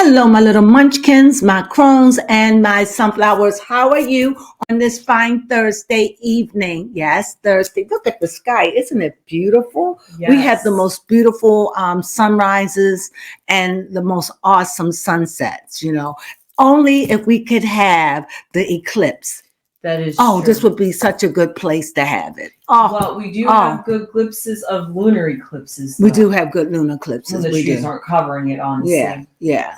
Hello, my little munchkins, my crones, and my sunflowers. How are you on this fine Thursday evening? Yes, Thursday. Look at the sky. Isn't it beautiful? Yes. We had the most beautiful sunrises and the most awesome sunsets, Only if we could have the eclipse. That is true. true. This would be such a good place to have it. Well, we do have good glimpses of lunar eclipses, though. We do have good lunar eclipses. The trees aren't covering it, honestly. Yeah.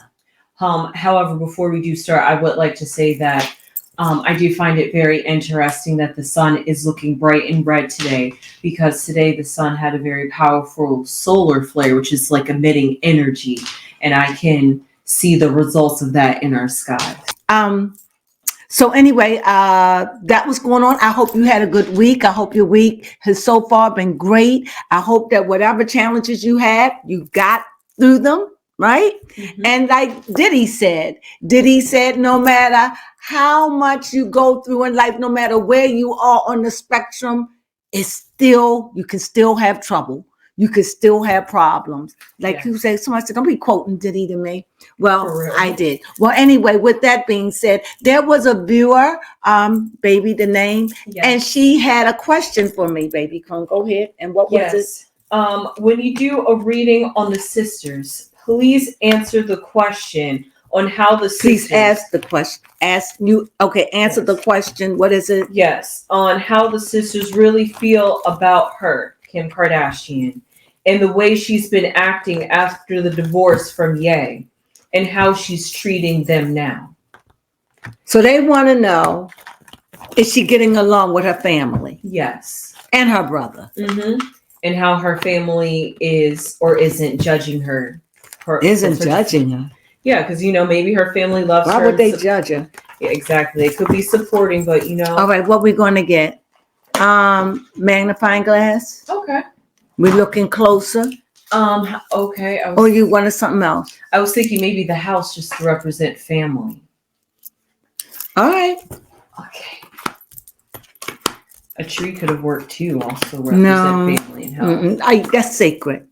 However, before we do start, I would like to say that I do find it very interesting that the sun is looking bright and red today, because today the sun had a very powerful solar flare, which is like emitting energy, and I can see the results of that in our sky. So anyway, that was going on. I hope you had a good week. I hope your week has so far been great. I hope that whatever challenges you had, you got through them, right? Mm-hmm. And like Diddy said, no matter how much you go through in life, no matter where you are on the spectrum, you can still have trouble. You could still have problems. Like you say, somebody said, don't be quoting Diddy to me. Well, I did. Well, anyway, with that being said, there was a viewer, Baby the name, and she had a question for me, Baby Crone. Go ahead. And what was it? When you do a reading on the sisters, please answer the question on how the sisters... Please ask the question. Answer the question. What is it? Yes, on how the sisters really feel about her, Kim Kardashian, and the way she's been acting after the divorce from Ye, and how she's treating them now. So they want to know, is she getting along with her family? Yes. And her brother. Mm-hmm. And how her family is or isn't judging her. Judging her? Yeah, because, maybe her family loves her. Why would they judge her? Yeah, exactly. They could be supporting, but, All right, what we going to get? Magnifying glass. Okay. We're looking closer. Okay. Or you wanted something else? I was thinking maybe the house just to represent family. All right. Okay. A tree could have worked too, also represent family and health. That's sacred.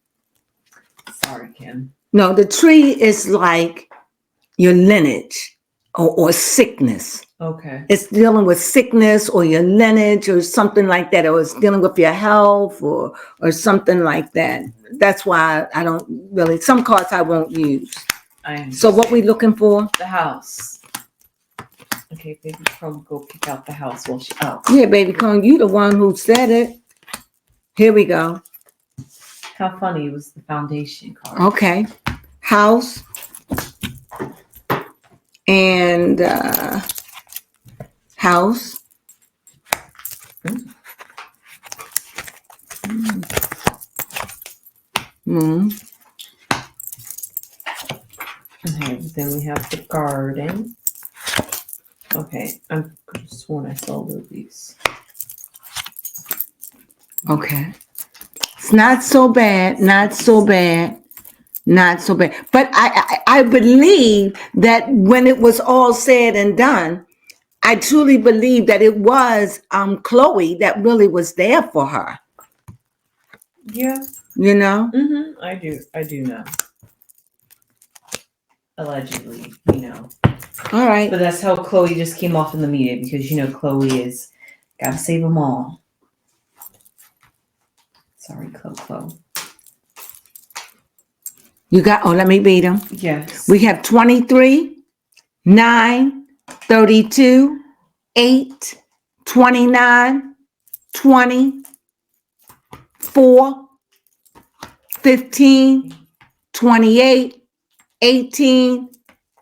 Sorry, Kim. No, the tree is like your lineage or sickness. Okay. It's dealing with sickness or your lineage or something like that, or it's dealing with your health or something like that. That's why I don't really, some cards I won't use. So what we looking for? The house. Okay, Baby Crone, go pick out the house while she out. Yeah, Baby Crone, you the one who said it. Here we go. How funny was the foundation card. Okay. House. And house. Moon. Okay, then we have the garden. Okay, I'm sworn I saw these. Okay. It's not so bad. But I believe that when it was all said and done, I truly believe that it was Chloe that really was there for her. Yeah. Mm-hmm. I do know. Allegedly, All right. But that's how Chloe just came off in the media, because Chloe is gotta save them all. Sorry, Chloe. You got, let me read them. Yes. We have 23, 9, 32, 8, 29, 20, 4, 15, 28, 18,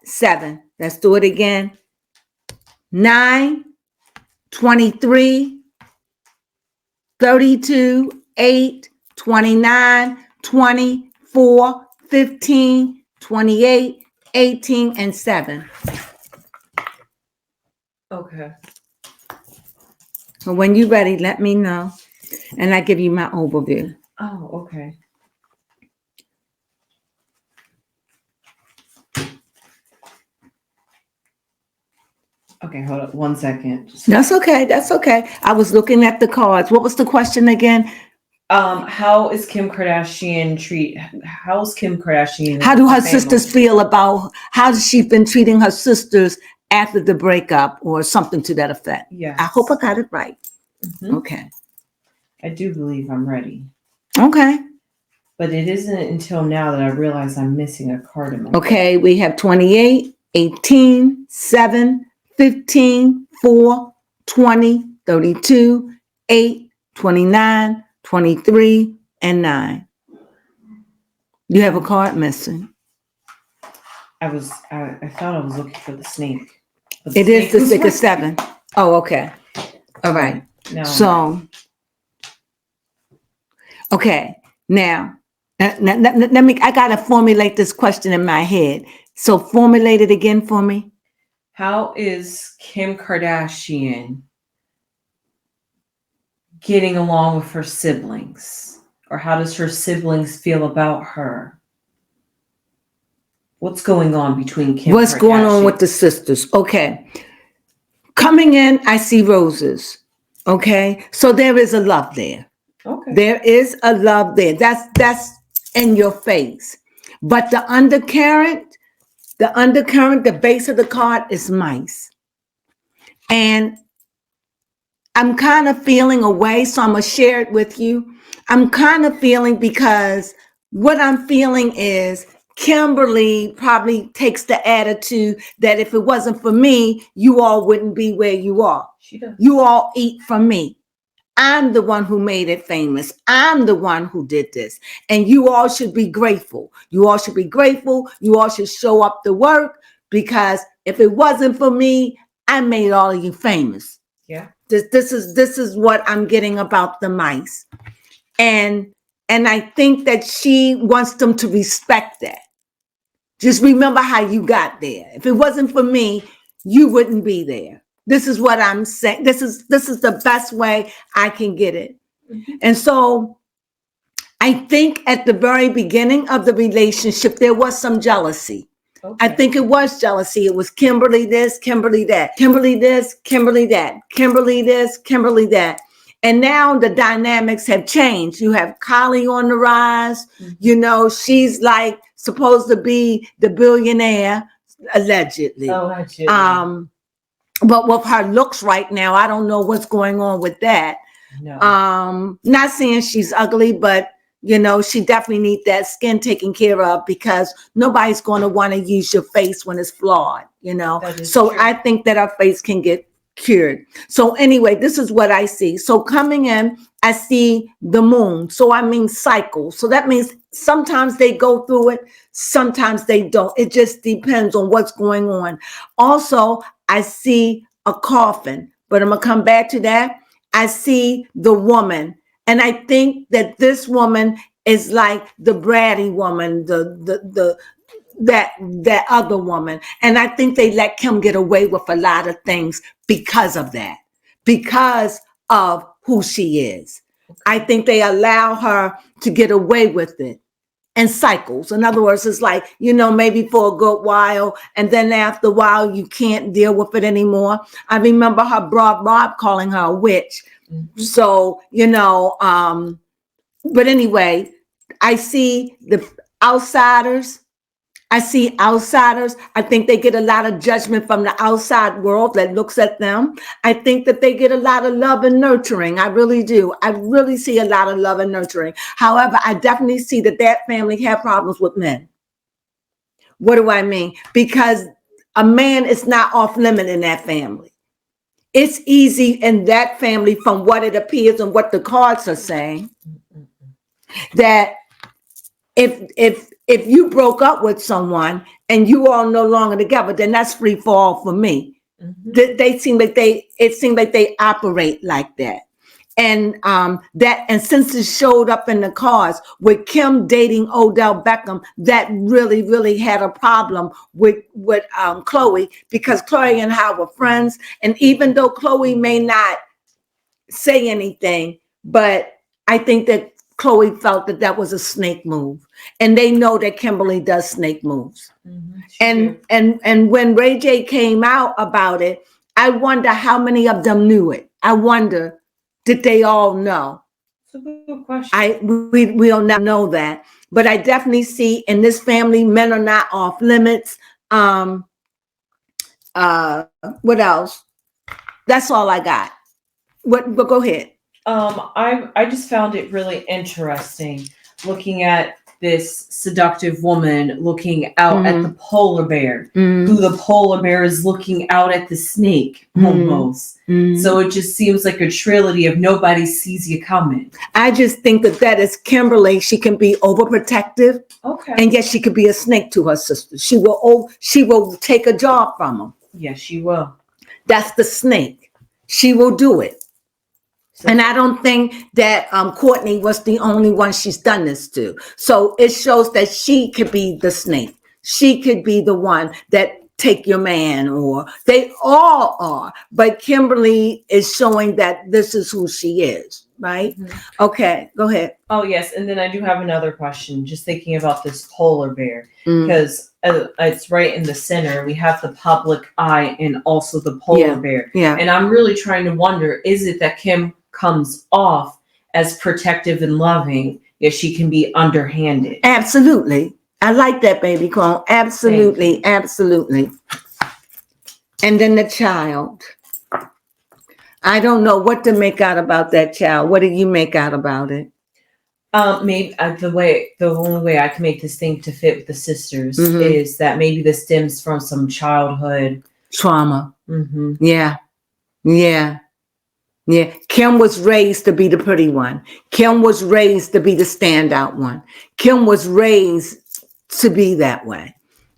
7. Let's do it again. 9, 23, 32, 8, 29, 20, 4, 15, 28, 18, and 7. Okay. So when you're ready, let me know. And I give you my overview. Oh, okay. Okay, hold up 1 second. That's okay. I was looking at the cards. What was the question again? How is Kim Kardashian treat? How's Kim Kardashian? How do her family? sisters feel about how she been treating her sisters after the breakup or something to that effect? Yes. I hope I got it right. Mhm. Okay. I do believe I'm ready, Okay. but it isn't until now that I realize I'm missing a card in my. Okay. We have 28, 18, 7, 15, 4, 20, 32, 8, 29, 23, and 9. You have a card missing. I thought I was looking for the snake. But It is the was 6 or right. 7. Oh, okay. All right. No. So, okay. Now, let me, I got to formulate this question in my head. So formulate it again for me. How is Kim Kardashian getting along with her siblings? Or how does her siblings feel about her? What's going on between Kim What's Kardashian? going on with the sisters? Okay. Coming in, I see roses. Okay. So there is a love there. Okay. There is a love there. That's in your face. But the undercurrent, the base of the card is mice. And I'm kind of feeling away, so I'm going to share it with you. I'm kind of feeling because what I'm feeling is Kimberly probably takes the attitude that if it wasn't for me, you all wouldn't be where you are. She does. You all eat from me. I'm the one who made it famous. I'm the one who did this. And you all should be grateful. You all should be grateful. You all should show up to work because if it wasn't for me, I made all of you famous. Yeah. This is what I'm getting about the mice. And I think that she wants them to respect that. Just remember how you got there. If it wasn't for me, you wouldn't be there. This is what I'm saying. This is the best way I can get it. Mm-hmm. And so I think at the very beginning of the relationship, there was some jealousy. Okay. I think it was jealousy. It was Kimberly this, Kimberly that, Kimberly this, Kimberly that, Kimberly this, Kimberly that. And now the dynamics have changed. You have Kylie on the rise. Mm-hmm. You know, she's like supposed to be the billionaire, allegedly. But with her looks right now, I don't know what's going on with that. No. Not saying she's ugly, but you know, she definitely needs that skin taken care of because nobody's going to want to use your face when it's flawed, you know. So true. I think that our face can get cured. So anyway, this is what I see. So coming in, I see the moon. So I mean cycles. So that means sometimes they go through it, sometimes they don't. It just depends on what's going on. Also, I see a coffin, but I'm going to come back to that. I see the woman. And I think that this woman is like the bratty woman, that other woman. And I think they let Kim get away with a lot of things because of that, because of who she is. I think they allow her to get away with it. And cycles. In other words, it's like, you know, maybe for a good while, and then after a while, you can't deal with it anymore. I remember her Rob calling her a witch. Mm-hmm. So, you know, but anyway, I see the outsiders. I see outsiders. I think they get a lot of judgment from the outside world that looks at them. I think that they get a lot of love and nurturing. I really do. I really see a lot of love and nurturing. However, I definitely see that family have problems with men. What do I mean? Because a man is not off limit in that family. It's easy in that family, from what it appears and what the cards are saying, that if you broke up with someone and you all no longer together, then that's free fall for me. Mm-hmm. It seems like they operate like that. And and since it showed up in the cards with Kim dating Odell Beckham, that really, really had a problem with Khloe, because Khloe and I were friends. And even though Khloe may not say anything, but I think that Khloe felt that was a snake move, and they know that Kimberly does snake moves. Mm-hmm. And when Ray J came out about it, I wonder how many of them knew it. I wonder, did they all know? It's a good question. We'll never know that. But I definitely see in this family, men are not off limits. Um, what else? That's all I got. But go ahead. I just found it really interesting looking at this seductive woman looking out at the polar bear, who the polar bear is looking out at the snake almost. So it just seems like a trilogy of nobody sees you coming. I just think that is Kimberly. She can be overprotective, Okay. and yet she could be a snake to her sister. She will take a job from them. Yes, she will. That's the snake. She will do it. And I don't think that Courtney was the only one she's done this to. So it shows that she could be the snake. She could be the one that take your man, or they all are. But Kimberly is showing that this is who she is, right? Okay, go ahead. Oh, yes. And then I do have another question, just thinking about this polar bear, because it's right in the center. We have the public eye and also the polar bear. Yeah. And I'm really trying to wonder, is it that Kim comes off as protective and loving, yet she can be underhanded? Absolutely. I like that, baby Crone. Absolutely. Absolutely. And then the child. I don't know what to make out about that child. What do you make out about it? Maybe the only way I can make this thing to fit with the sisters is that maybe this stems from some childhood trauma. Yeah. Kim was raised to be the pretty one. Kim was raised to be the standout one. Kim was raised to be that way.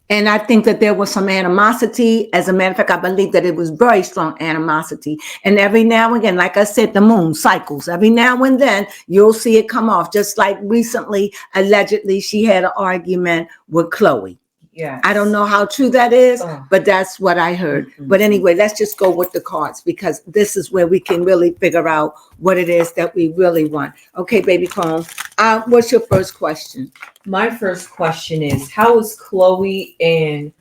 And I think that there was some animosity. As a matter of fact, I believe that it was very strong animosity. And every now and again, like I said, the moon cycles. Every now and then, you'll see it come off. Just like recently, allegedly, she had an argument with Chloe. Yeah. I don't know how true that is, but that's what I heard. But anyway, let's just go with the cards, because this is where we can really figure out what it is that we really want. Okay, baby Crone, what's your first question? My first question is, how is Chloe and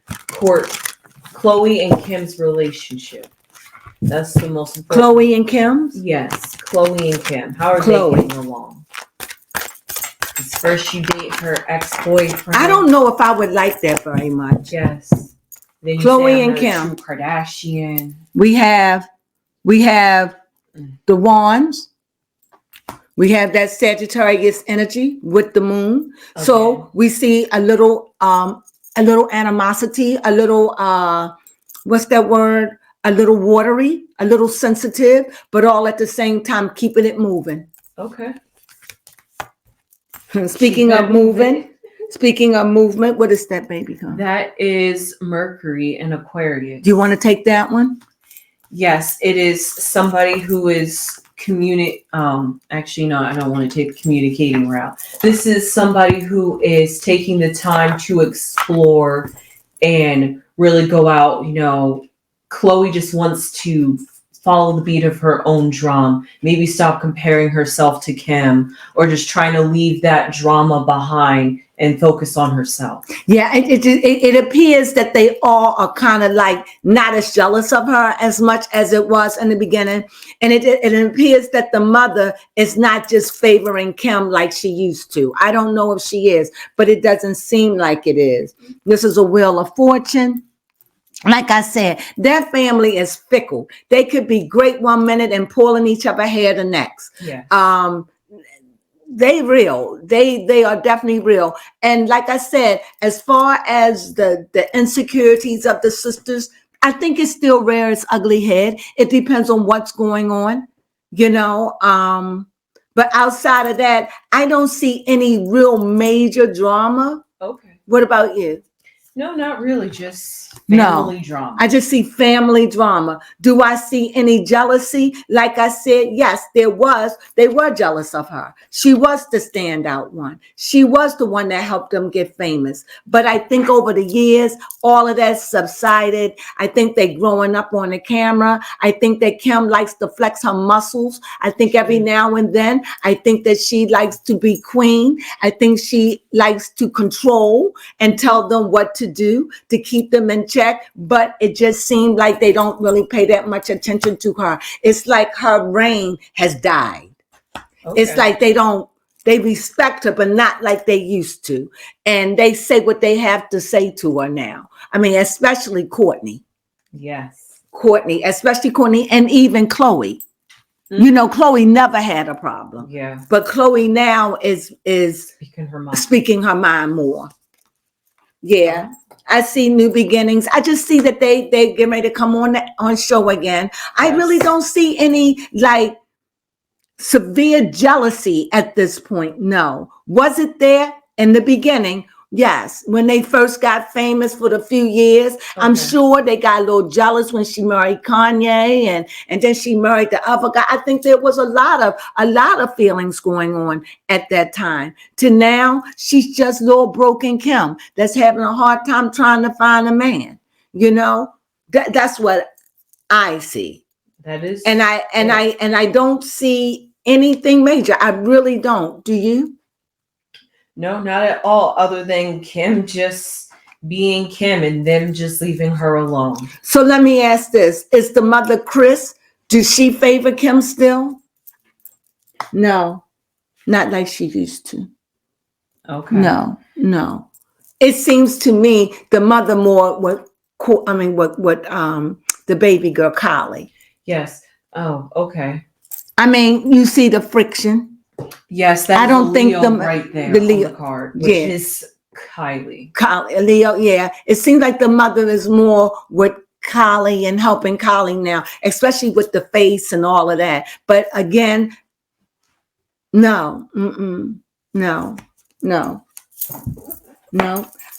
Kim's relationship? That's the most important. Chloe and Kim's? Yes, Chloe and Kim. How are they getting along? First, you date her ex-boyfriend. I don't know if I would like that very much. Yes. Then you Chloe and Kim. Kardashian. We have the wands. We have that Sagittarius energy with the moon. Okay. So we see a little animosity, a little what's that word? A little watery, a little sensitive, but all at the same time keeping it moving. Okay. Speaking of movement, what is that, baby? That is Mercury and Aquarius. Do you want to take that one? Yes, it is somebody who is actually, no, I don't want to take the communicating route. This is somebody who is taking the time to explore and really go out. You know, Chloe just wants to follow the beat of her own drum, maybe stop comparing herself to Kim, or just trying to leave that drama behind and focus on herself. Yeah, it appears that they all are kind of like not as jealous of her as much as it was in the beginning. And it appears that the mother is not just favoring Kim like she used to. I don't know if she is, but it doesn't seem like it is. This is a Wheel of Fortune. Like I said, their family is fickle. They could be great one minute and pulling each other hair the next. Yeah. They real. They are definitely real. And like I said, as far as the insecurities of the sisters, I think it still rears its ugly head. It depends on what's going on, you know. But outside of that, I don't see any real major drama. Okay. What about you? No, not really. Just family drama. I just see family drama. Do I see any jealousy? Like I said, yes, there was. They were jealous of her. She was the standout one. She was the one that helped them get famous. But I think over the years, all of that subsided. I think they're growing up on the camera. I think that Kim likes to flex her muscles. I think every now and then, I think that she likes to be queen. I think she likes to control and tell them what to do to keep them in check, but it just seemed like they don't really pay that much attention to her. It's like her reign has died. It's Okay. like they respect her, but not like they used to. And they say what they have to say to her now. I mean, especially Courtney. Yes. Especially Courtney, and even Chloe. Mm. You know, Chloe never had a problem. Yeah. But Chloe now is Speaking her mind. speaking her mind more. Yeah. I see new beginnings. I just see that they get ready to come on show again. I really Yes. don't see any like severe jealousy at this point. No. Was it there in the beginning? Yes. When they first got famous for the few years, I'm Okay. sure they got a little jealous when she married Kanye and then she married the other guy. I think there was a lot of feelings going on at that time. To now, she's just little broken Kim that's having a hard time trying to find a man. You know, that's what I see. That is. And I don't see anything major. I really don't. Do you? No, not at all, other than Kim just being Kim and them just leaving her alone. So let me ask this. Is the mother Chris, does she favor Kim still? No, not like she used to. Okay. No. It seems to me the mother more what the baby girl Kylie. Yes. Oh, okay. I mean, you see the friction. Yes, that I is don't a think Leo right there the on Leo, the card, which yeah. is Kylie. Leo, yeah. It seems like the mother is more with Kylie and helping Kylie now, especially with the face and all of that. But again, no, no.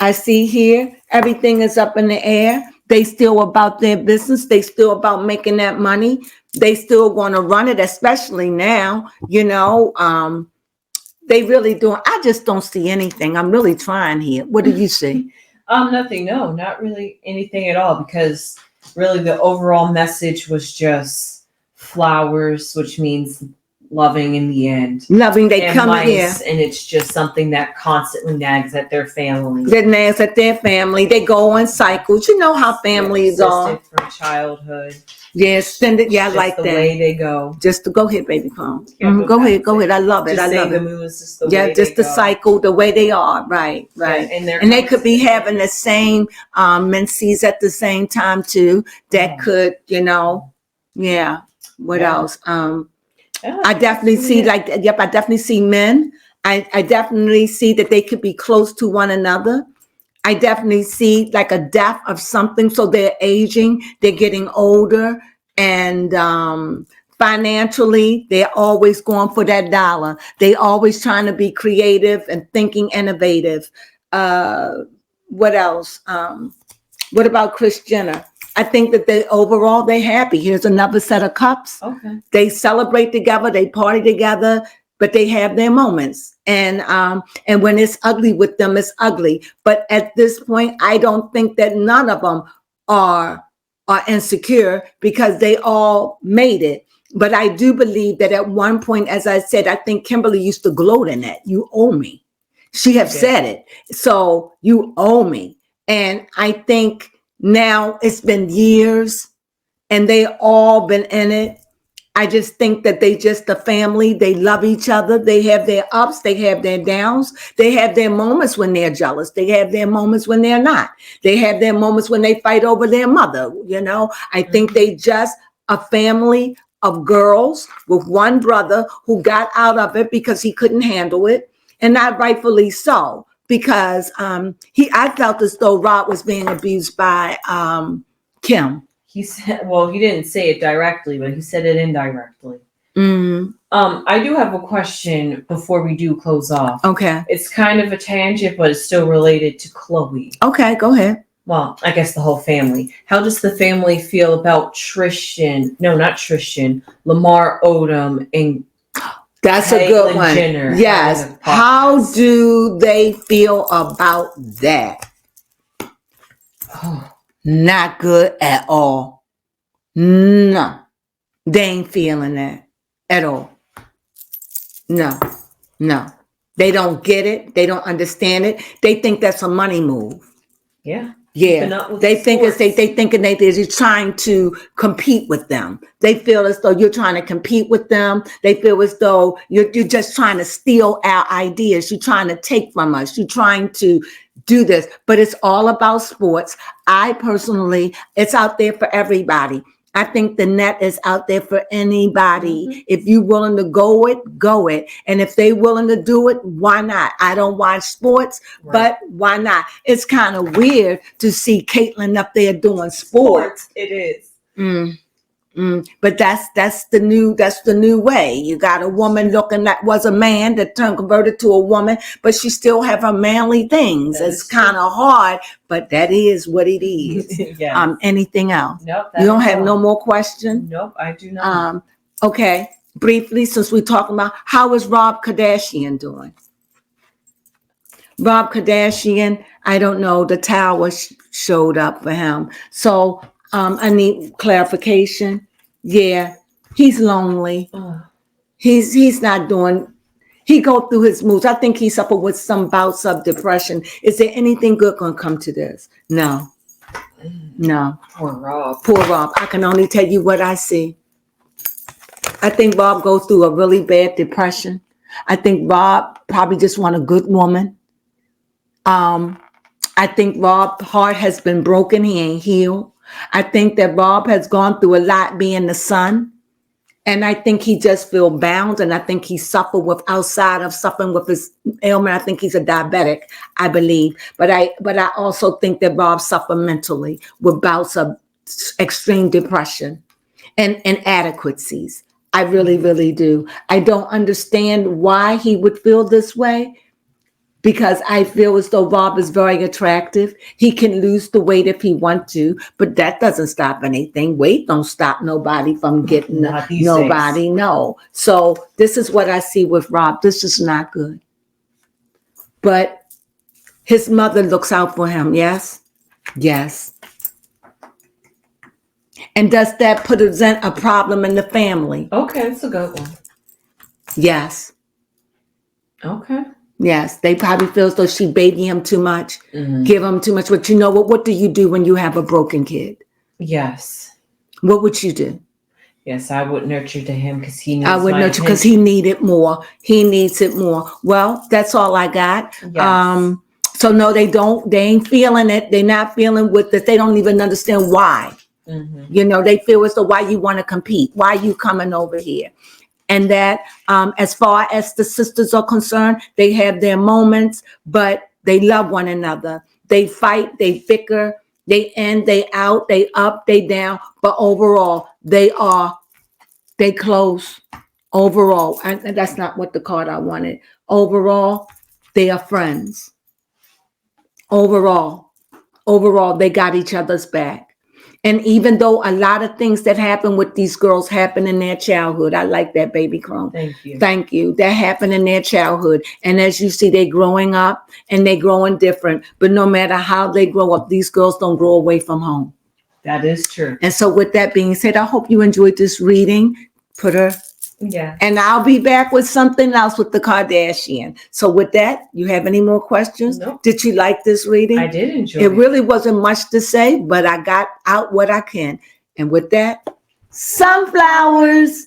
I see here everything is up in the air. They still about their business. They still about making that money. They still want to run it, especially now. You know, they really doing. I just don't see anything. I'm really trying here. What do you see? Nothing. No, not really anything at all. Because really, the overall message was just flowers, which means loving in the end. Loving, they And come here. mice, and it's just something that constantly nags at their family. They nags at their family. They go on cycles. You know how families are. Persistent from childhood. Yeah, extended. Yeah, I Just like the that. way they go. Just to go ahead, baby Crone. Yeah, Go ahead. I love it. Just I saying love the it. moves, just the Yeah, way just they the go. cycle, the way they are. Right. And they could be having the same menses at the same time too. That could, yeah. What else? I definitely see I definitely see men. I definitely see that they could be close to one another. I definitely see like a death of something. So they're aging, they're getting older, and financially, they're always going for that dollar. They always trying to be creative and thinking innovative. What else? What about Kris Jenner? I think that overall they're happy. Here's another set of cups. Okay. They celebrate together, they party together, but they have their moments. And when it's ugly with them, it's ugly. But at this point, I don't think that none of them are insecure because they all made it. But I do believe that at one point, as I said, I think Kimberly used to gloat in that. You owe me. She have said it. So you owe me. And I think now it's been years and they all been in it. I just think that they just a family. They love each other. They have their ups. They have their downs. They have their moments when they're jealous. They have their moments when they're not. They have their moments when they fight over their mother. I think they just a family of girls with one brother who got out of it because he couldn't handle it, and not rightfully so. Because I felt as though Rod was being abused by Kim. He said, well, he didn't say it directly, but he said it indirectly. Mm. I do have a question before we do close off. Okay. It's kind of a tangent, but it's still related to Chloe. Okay, go ahead. Well, I guess the whole family. How does the family feel about Lamar Odom and that's a good one. Jenner? Yes. How do they feel about that? Not good at all. No. They ain't feeling that at all. No. They don't get it. They don't understand it. They think that's a money move. Yeah. keeping Yeah, up with they the think it's sports. they thinking they're trying to compete with them. They feel as though you're trying to compete with them. They feel as though you're just trying to steal our ideas. You're trying to take from us. You're trying to do this. But it's all about sports. I personally, it's out there for everybody. I think the net is out there for anybody. Mhm. If you're willing to go it, go it. And if they willing to do it, why not? I don't watch sports, Right. but why not? It's kind of weird to see Caitlyn up there doing sports. It is. But that's the new way. You got a woman looking that was a man that turned converted to a woman, but she still have her manly things. That It's is true. kind of hard, but that is what it is. Yes. Anything else? Nope. You don't is have all. no more questions? Nope, I do not. Okay. Briefly, since we're talking about how is Rob Kardashian doing? Rob Kardashian, I don't know. The tower showed up for him. So I need clarification. Yeah, he's lonely. Ugh. He's not doing. He go through his moods. I think he suffered with some bouts of depression. Is there anything good gonna come to this? No. Poor Rob. Poor Rob. I can only tell you what I see. I think Rob goes through a really bad depression. I think Rob probably just want a good woman. I think Rob's heart has been broken. He ain't healed. I think that Rob has gone through a lot being the son. And I think he just feel bound. And I think he suffered with outside of suffering with his ailment. I think he's a diabetic, I believe. But I also think that Rob suffered mentally with bouts of extreme depression and inadequacies. I really, really do. I don't understand why he would feel this way, because I feel as though Rob is very attractive. He can lose the weight if he wants to, but that doesn't stop anything. Weight don't stop nobody from getting Not these nobody. days. No. So this is what I see with Rob. This is not good. But his mother looks out for him. Yes. Yes. And does that present a problem in the family? Okay, that's a good one. Yes. Okay. Yes, they probably feel as though she baby him too much, Mhm. give him too much. But you know what? What do you do when you have a broken kid? Yes. What would you do? Yes, I would nurture to him because he needs I would my nurture because attention. he needed more. He needs it more. Well, that's all I got. Yes. So no, they don't. They ain't feeling it. They're not feeling with this. They don't even understand why. Mhm. You know, they feel as though why you want to compete? Why you coming over here? And that as far as the sisters are concerned, they have their moments, but they love one another. They fight, they bicker, they in, they out, they up, they down. But overall, they close. Overall, and that's not what the card I wanted. Overall, they are friends. Overall, they got each other's back. And even though a lot of things that happen with these girls happen in their childhood, I like that, baby Crone. Thank you. Thank you. That happened in their childhood. And as you see, they growing up and they growing different. But no matter how they grow up, these girls don't grow away from home. That is true. And so with that being said, I hope you enjoyed this reading. Yeah. And I'll be back with something else with the Kardashian. So with that, you have any more questions? Nope. Did you like this reading? I did enjoy It really wasn't much to say, but I got out what I can. And with that, sunflowers.